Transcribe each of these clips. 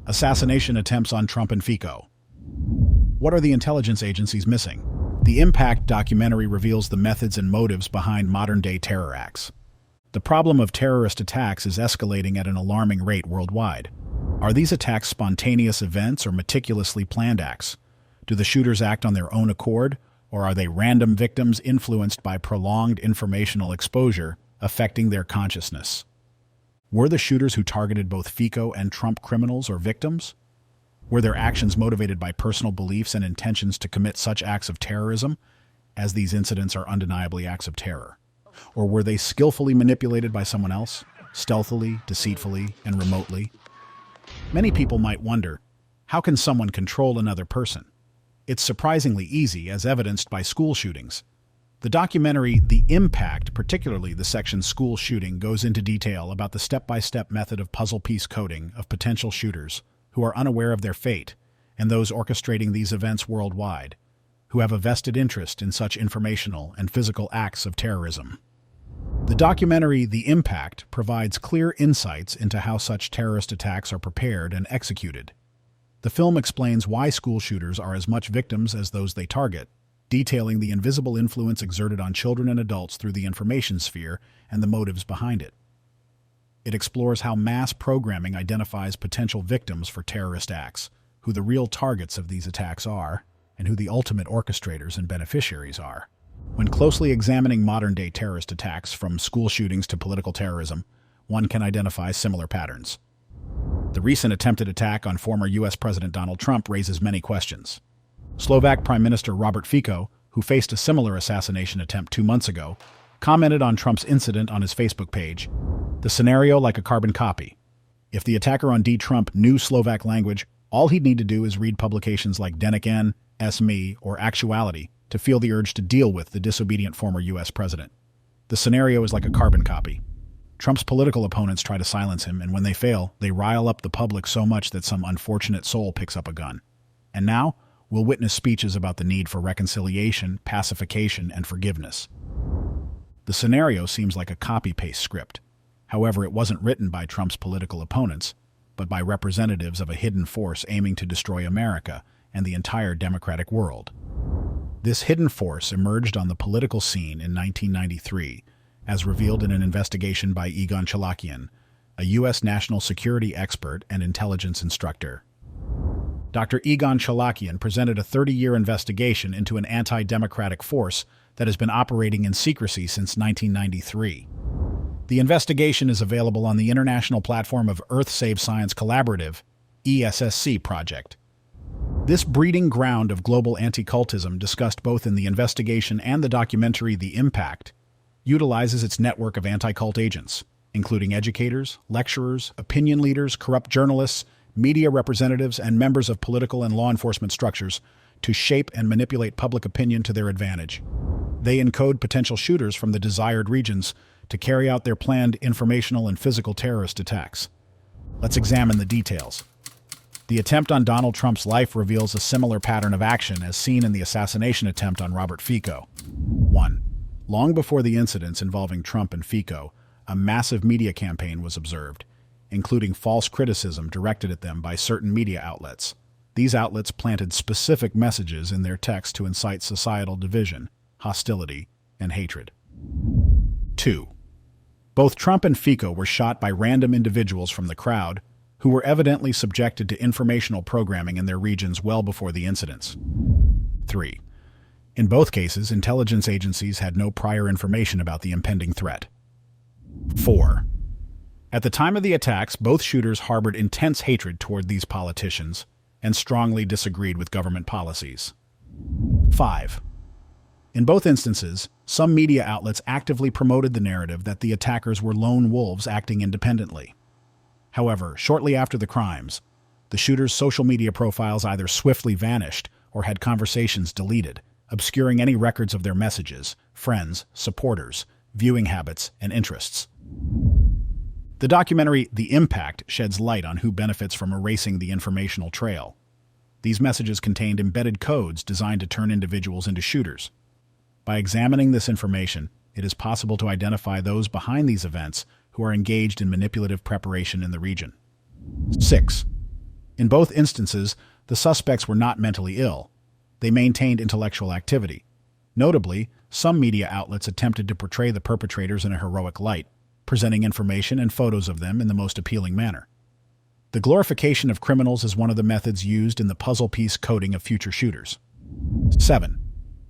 Assassination attempts on Trump and Fico. What are the intelligence agencies missing? The Impact documentary reveals the methods and motives behind modern-day terror acts. The problem of terrorist attacks is escalating at an alarming rate worldwide. Are these attacks spontaneous events or meticulously planned acts? Do the shooters act on their own accord, or are they random victims influenced by prolonged informational exposure affecting their consciousness? Were the shooters who targeted both Fico and Trump criminals or victims? Were their actions motivated by personal beliefs and intentions to commit such acts of terrorism, as these incidents are undeniably acts of terror? Or were they skillfully manipulated by someone else, stealthily, deceitfully, and remotely? Many people might wonder, how can someone control another person? It's surprisingly easy, as evidenced by school shootings. The documentary The Impact, particularly the section School Shooting, goes into detail about the step-by-step method of puzzle piece coding of potential shooters who are unaware of their fate, and those orchestrating these events worldwide, who have a vested interest in such informational and physical acts of terrorism. The documentary The Impact provides clear insights into how such terrorist attacks are prepared and executed. The film explains why school shooters are as much victims as those they target, detailing the invisible influence exerted on children and adults through the information sphere and the motives behind it. It explores how mass programming identifies potential victims for terrorist acts, who the real targets of these attacks are, and who the ultimate orchestrators and beneficiaries are. When closely examining modern-day terrorist attacks, from school shootings to political terrorism, one can identify similar patterns. The recent attempted attack on former U.S. President Donald Trump raises many questions. Slovak Prime Minister Robert Fico, who faced a similar assassination attempt 2 months ago, commented on Trump's incident on his Facebook page, "The scenario like a carbon copy. If the attacker on Trump knew Slovak language, all he'd need to do is read publications like Denik N, SME, or Actuality to feel the urge to deal with the disobedient former U.S. president. The scenario is like a carbon copy. Trump's political opponents try to silence him, and when they fail, they rile up the public so much that some unfortunate soul picks up a gun. And now, we'll witness speeches about the need for reconciliation, pacification, and forgiveness." The scenario seems like a copy-paste script. However, it wasn't written by Trump's political opponents, but by representatives of a hidden force aiming to destroy America and the entire democratic world. This hidden force emerged on the political scene in 1993, as revealed in an investigation by Egon Cholakian, a U.S. national security expert and intelligence instructor. Dr. Egon Cholakian presented a 30-year investigation into an anti-democratic force that has been operating in secrecy since 1993. The investigation is available on the international platform of Earth Save Science Collaborative, ESSC project. This breeding ground of global anti-cultism, discussed both in the investigation and the documentary The Impact, utilizes its network of anti-cult agents, including educators, lecturers, opinion leaders, corrupt journalists, media representatives, and members of political and law enforcement structures, to shape and manipulate public opinion to their advantage. They encode potential shooters from the desired regions to carry out their planned informational and physical terrorist attacks. Let's examine the details. The attempt on Donald Trump's life reveals a similar pattern of action as seen in the assassination attempt on Robert Fico. 1. Long before the incidents involving Trump and Fico, a massive media campaign was observed, including false criticism directed at them by certain media outlets. These outlets planted specific messages in their text to incite societal division, hostility, and hatred. 2. Both Trump and Fico were shot by random individuals from the crowd who were evidently subjected to informational programming in their regions well before the incidents. 3. In both cases, intelligence agencies had no prior information about the impending threat. 4. At the time of the attacks, both shooters harbored intense hatred toward these politicians and strongly disagreed with government policies. 5. In both instances, some media outlets actively promoted the narrative that the attackers were lone wolves acting independently. However, shortly after the crimes, the shooters' social media profiles either swiftly vanished or had conversations deleted, obscuring any records of their messages, friends, supporters, viewing habits, and interests. The documentary The Impact sheds light on who benefits from erasing the informational trail. These messages contained embedded codes designed to turn individuals into shooters. By examining this information, it is possible to identify those behind these events who are engaged in manipulative preparation in the region. 6. In both instances, the suspects were not mentally ill. They maintained intellectual activity. Notably, some media outlets attempted to portray the perpetrators in a heroic light, presenting information and photos of them in the most appealing manner. The glorification of criminals is one of the methods used in the puzzle piece coding of future shooters. 7.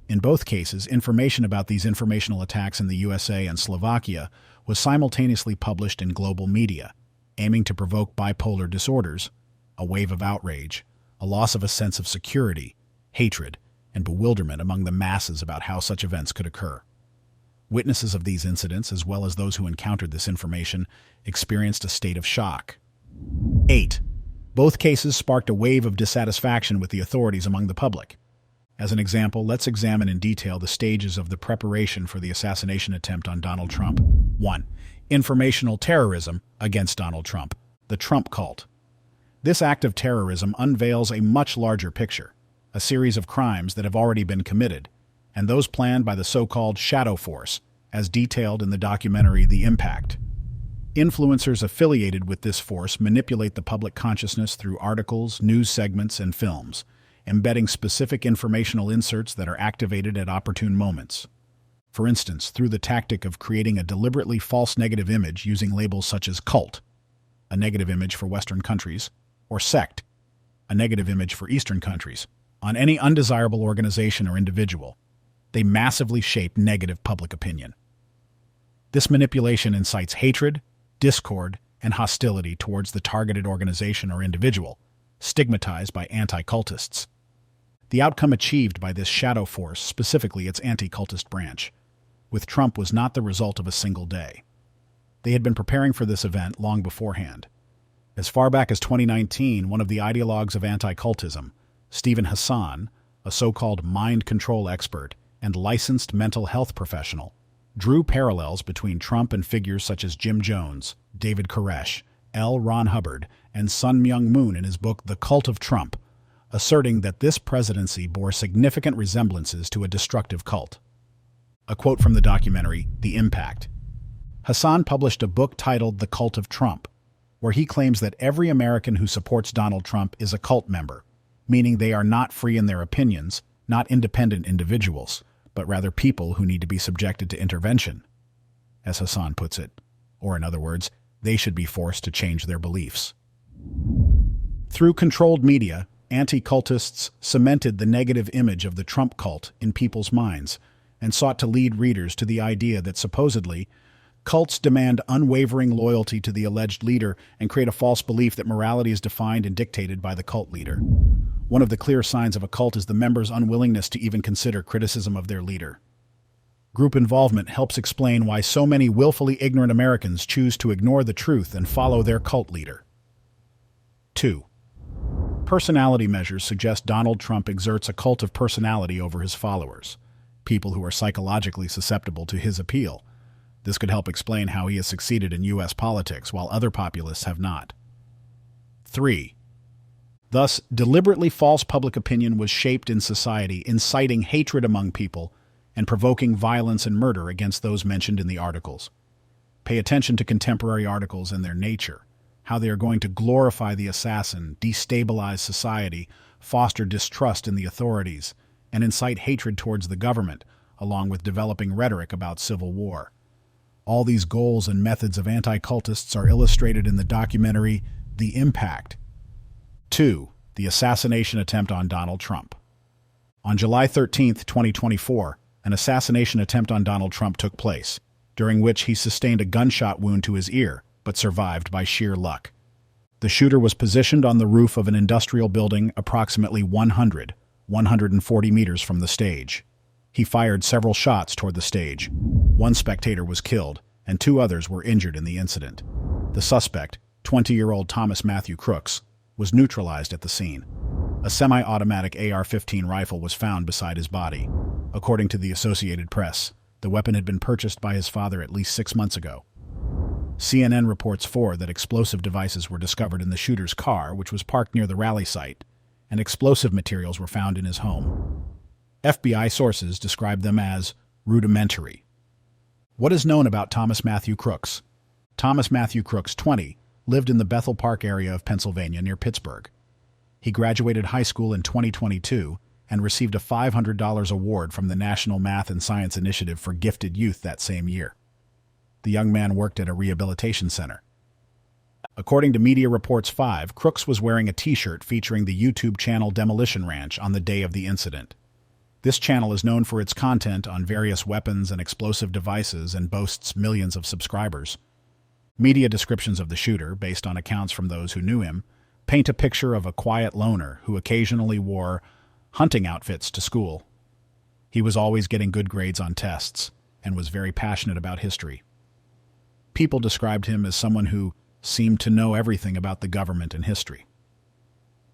In both cases, information about these informational attacks in the USA and Slovakia was simultaneously published in global media, aiming to provoke bipolar disorders, a wave of outrage, a loss of a sense of security, hatred, and bewilderment among the masses about how such events could occur. Witnesses of these incidents, as well as those who encountered this information, experienced a state of shock. 8. Both cases sparked a wave of dissatisfaction with the authorities among the public. As an example, let's examine in detail the stages of the preparation for the assassination attempt on Donald Trump. 1. Informational terrorism against Donald Trump. The Trump cult. This act of terrorism unveils a much larger picture, a series of crimes that have already been committed, and those planned by the so-called shadow force, as detailed in the documentary The Impact. Influencers affiliated with this force manipulate the public consciousness through articles, news segments, and films, embedding specific informational inserts that are activated at opportune moments. For instance, through the tactic of creating a deliberately false negative image using labels such as cult, a negative image for Western countries, or sect, a negative image for Eastern countries, on any undesirable organization or individual. They massively shape negative public opinion. This manipulation incites hatred, discord, and hostility towards the targeted organization or individual, stigmatized by anti-cultists. The outcome achieved by this shadow force, specifically its anti-cultist branch, with Trump was not the result of a single day. They had been preparing for this event long beforehand. As far back as 2019, one of the ideologues of anti-cultism, Stephen Hassan, a so-called mind control expert and licensed mental health professional, drew parallels between Trump and figures such as Jim Jones, David Koresh, L. Ron Hubbard, and Sun Myung Moon in his book The Cult of Trump, asserting that this presidency bore significant resemblances to a destructive cult. A quote from the documentary The Impact. Hassan published a book titled The Cult of Trump, where he claims that every American who supports Donald Trump is a cult member, meaning they are not free in their opinions, not independent individuals, but rather people who need to be subjected to intervention, as Hassan puts it, or in other words, they should be forced to change their beliefs. Through controlled media, anti-cultists cemented the negative image of the Trump cult in people's minds and sought to lead readers to the idea that supposedly cults demand unwavering loyalty to the alleged leader and create a false belief that morality is defined and dictated by the cult leader. One of the clear signs of a cult is the members' unwillingness to even consider criticism of their leader. Group involvement helps explain why so many willfully ignorant Americans choose to ignore the truth and follow their cult leader. 2. Personality measures suggest Donald Trump exerts a cult of personality over his followers, people who are psychologically susceptible to his appeal. This could help explain how he has succeeded in U.S. politics while other populists have not. 3. Thus, deliberately false public opinion was shaped in society, inciting hatred among people and provoking violence and murder against those mentioned in the articles. Pay attention to contemporary articles and their nature, how they are going to glorify the assassin, destabilize society, foster distrust in the authorities, and incite hatred towards the government, along with developing rhetoric about civil war. All these goals and methods of anti-cultists are illustrated in the documentary The Impact. 2. The assassination attempt on Donald Trump. On July 13, 2024, an assassination attempt on Donald Trump took place, during which he sustained a gunshot wound to his ear, but survived by sheer luck. The shooter was positioned on the roof of an industrial building approximately 140 meters from the stage. He fired several shots toward the stage. One spectator was killed, and 2 others were injured in the incident. The suspect, 20-year-old Thomas Matthew Crooks, was neutralized at the scene. A semi-automatic AR-15 rifle was found beside his body. According to the Associated Press, the weapon had been purchased by his father at least 6 months ago. CNN reports that explosive devices were discovered in the shooter's car, which was parked near the rally site, and explosive materials were found in his home. FBI sources describe them as rudimentary. What is known about Thomas Matthew Crooks? Thomas Matthew Crooks, 20, lived in the Bethel Park area of Pennsylvania near Pittsburgh. He graduated high school in 2022 and received a $500 award from the National Math and Science Initiative for Gifted Youth that same year. The young man worked at a rehabilitation center. According to Media Reports 5, Crooks was wearing a t-shirt featuring the YouTube channel Demolition Ranch on the day of the incident. This channel is known for its content on various weapons and explosive devices and boasts millions of subscribers. Media descriptions of the shooter, based on accounts from those who knew him, paint a picture of a quiet loner who occasionally wore hunting outfits to school. He was always getting good grades on tests and was very passionate about history. People described him as someone who seemed to know everything about the government and history.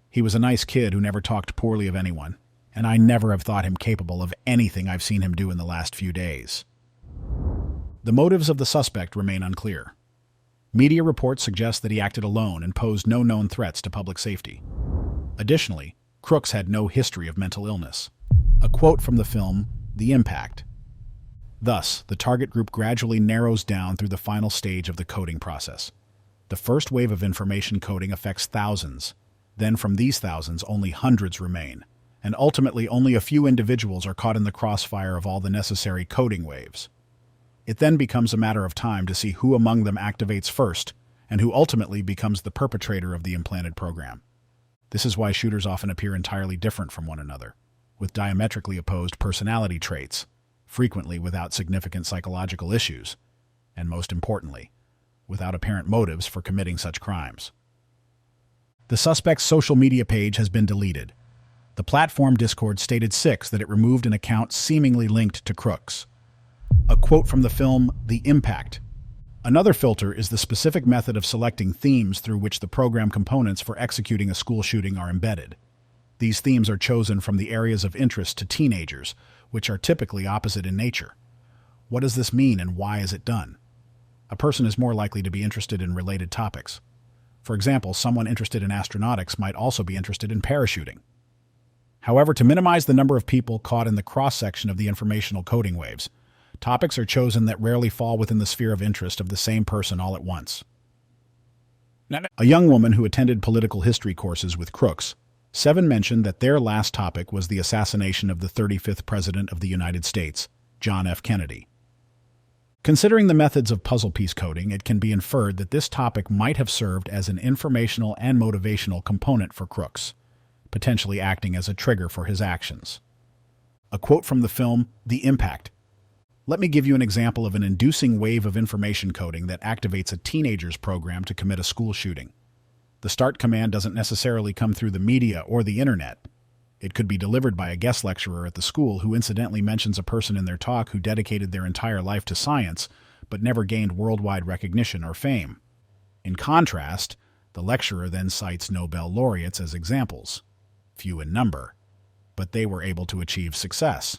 He was a nice kid who never talked poorly of anyone, and I never have thought him capable of anything I've seen him do in the last few days. The motives of the suspect remain unclear. Media reports suggest that he acted alone and posed no known threats to public safety. Additionally, Crooks had no history of mental illness. A quote from the film, The Impact. Thus, the target group gradually narrows down through the final stage of the coding process. The first wave of information coding affects thousands. Then from these thousands, only hundreds remain. And ultimately, only a few individuals are caught in the crossfire of all the necessary coding waves. It then becomes a matter of time to see who among them activates first, and who ultimately becomes the perpetrator of the implanted program. This is why shooters often appear entirely different from one another, with diametrically opposed personality traits, frequently without significant psychological issues, and most importantly, without apparent motives for committing such crimes. The suspect's social media page has been deleted. The platform Discord stated that it removed an account seemingly linked to Crooks. A quote from the film, The Impact. Another filter is the specific method of selecting themes through which the program components for executing a school shooting are embedded. These themes are chosen from the areas of interest to teenagers, which are typically opposite in nature. What does this mean and why is it done? A person is more likely to be interested in related topics. For example, someone interested in astronautics might also be interested in parachuting. However, to minimize the number of people caught in the cross-section of the informational coding waves, topics are chosen that rarely fall within the sphere of interest of the same person all at once. A young woman who attended political history courses with Crooks, 7 mentioned that their last topic was the assassination of the 35th President of the United States, John F. Kennedy. Considering the methods of puzzle piece coding, it can be inferred that this topic might have served as an informational and motivational component for Crooks, potentially acting as a trigger for his actions. A quote from the film, The Impact. Let me give you an example of an inducing wave of information coding that activates a teenager's program to commit a school shooting. The start command doesn't necessarily come through the media or the internet. It could be delivered by a guest lecturer at the school who incidentally mentions a person in their talk who dedicated their entire life to science but never gained worldwide recognition or fame. In contrast, the lecturer then cites Nobel laureates as examples, few in number, but they were able to achieve success.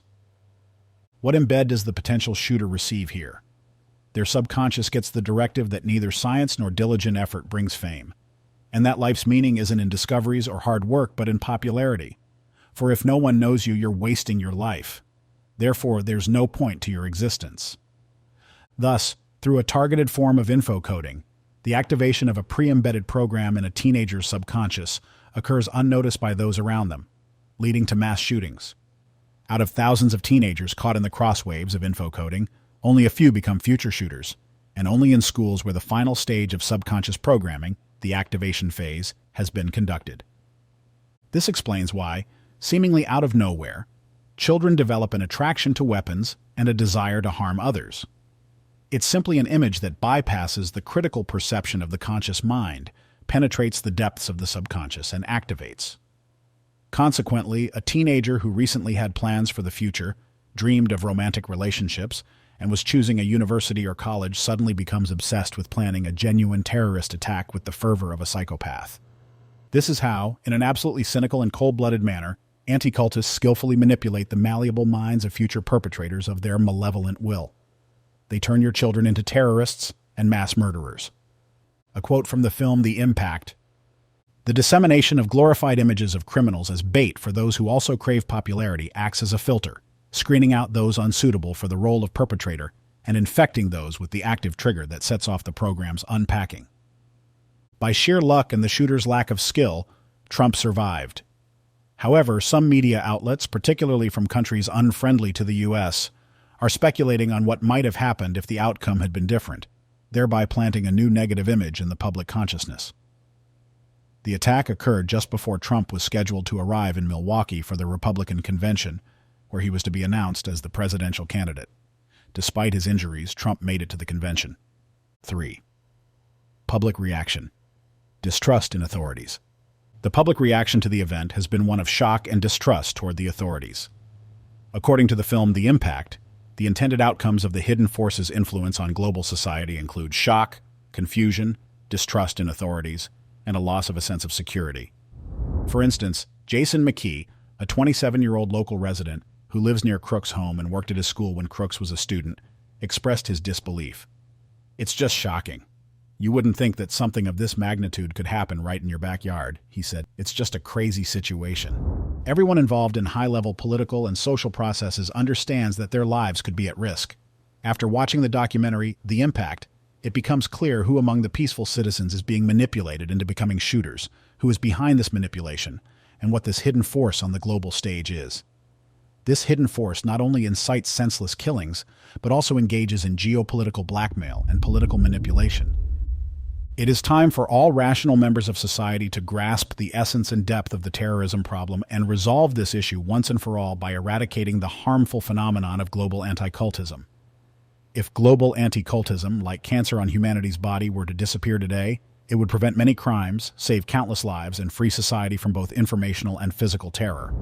What embed does the potential shooter receive here? Their subconscious gets the directive that neither science nor diligent effort brings fame, and that life's meaning isn't in discoveries or hard work but in popularity. For if no one knows you, you're wasting your life. Therefore, there's no point to your existence. Thus, through a targeted form of infocoding, the activation of a pre-embedded program in a teenager's subconscious occurs unnoticed by those around them, leading to mass shootings. Out of thousands of teenagers caught in the crosswaves of infocoding, only a few become future shooters, and only in schools where the final stage of subconscious programming, the activation phase, has been conducted. This explains why, seemingly out of nowhere, children develop an attraction to weapons and a desire to harm others. It's simply an image that bypasses the critical perception of the conscious mind, penetrates the depths of the subconscious, and activates. Consequently, a teenager who recently had plans for the future, dreamed of romantic relationships, and was choosing a university or college suddenly becomes obsessed with planning a genuine terrorist attack with the fervor of a psychopath. This is how, in an absolutely cynical and cold-blooded manner, anti-cultists skillfully manipulate the malleable minds of future perpetrators of their malevolent will. They turn your children into terrorists and mass murderers. A quote from the film The Impact. The dissemination of glorified images of criminals as bait for those who also crave popularity acts as a filter, screening out those unsuitable for the role of perpetrator and infecting those with the active trigger that sets off the program's unpacking. By sheer luck and the shooter's lack of skill, Trump survived. However, some media outlets, particularly from countries unfriendly to the U.S., are speculating on what might have happened if the outcome had been different, thereby planting a new negative image in the public consciousness. The attack occurred just before Trump was scheduled to arrive in Milwaukee for the Republican convention, where he was to be announced as the presidential candidate. Despite his injuries, Trump made it to the convention. 3. Public reaction. Distrust in authorities. The public reaction to the event has been one of shock and distrust toward the authorities. According to the film The Impact, the intended outcomes of the hidden forces' influence on global society include shock, confusion, distrust in authorities, and a loss of a sense of security. For instance, Jason McKee, a 27-year-old local resident who lives near Crook's home and worked at his school when Crooks was a student, expressed his disbelief. "It's just shocking. You wouldn't think that something of this magnitude could happen right in your backyard," he said. "It's just a crazy situation." Everyone involved in high-level political and social processes understands that their lives could be at risk. After watching the documentary The Impact, it becomes clear who among the peaceful citizens is being manipulated into becoming shooters, who is behind this manipulation, and what this hidden force on the global stage is. This hidden force not only incites senseless killings, but also engages in geopolitical blackmail and political manipulation. It is time for all rational members of society to grasp the essence and depth of the terrorism problem and resolve this issue once and for all by eradicating the harmful phenomenon of global anti-cultism. If global anti-cultism, like cancer on humanity's body, were to disappear today, it would prevent many crimes, save countless lives, and free society from both informational and physical terror.